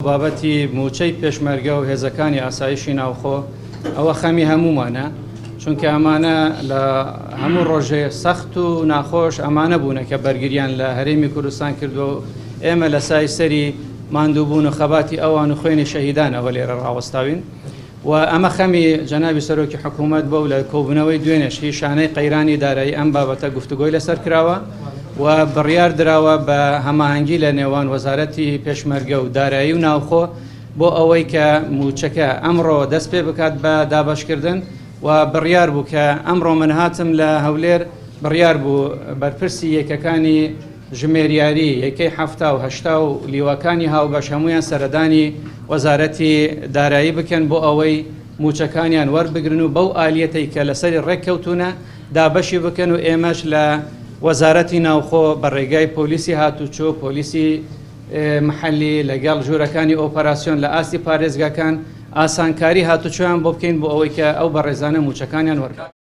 بابەتی موچەی پێشمەرگە و هێزەکانی ئاسایشی ناوخۆ ئەوە خەمی هەمومانە، چونکە ئەمانە لە هەموو ڕۆژێ سەخت و ناخۆش ئەمانە بوونە کە بەرگریان لە هەرێمی کوردستان کردو و ئێمە لە سای سەری ماندووبوون و خەباتی ئەوان و خوێنی شەهیدان ئەوە لێرە ڕاوەستاوین و ئەمە خەمی جەنابی سەرۆکی حکوومەت بۆ لە کۆبوونەوەی دوێنێش هی شانەی قەیرانی دارایی ئەم بابەتە گفتوگۆی لەسەر کراوە و بڕیار دراوە بە هەماهەنگی لە نێوان وەزارەتی پێشمەرگە و دارایی و ناوخۆ بۆ ئەوەی کە موچەکە ئەمڕۆ دەست پێ بکات بە دابەشکردن و بڕیار بوو کە ئەمڕۆ من هاتم لە هەولێر بڕیار بوو بەرپرسی یەکەکانی ژمێریاری یەکەی هەفتا و هەشتا و لیوەکانی هاوبەش هەمویان سەردانی وەزارەتی دارایی بکەن بۆ ئەوەی موچەکانیان وەربگرن و بەو ئالیەتەی کە لەسەری ڕێککەوتونە دابەشی بکەن و ئێمەش لە وەزارەتی ناوخۆ بە ڕێگای پۆلیسی هاتوچۆ پۆلیسی محەلی لەگەڵ ژوورەکانی ئۆپەراسیۆن لە ئاستی پارێزگاکان ئاسانکاری هاتوچۆیان بۆ بکەین بۆ ئەوەی کە ئەو بەڕێزانە موچەکانیان وەرگرن.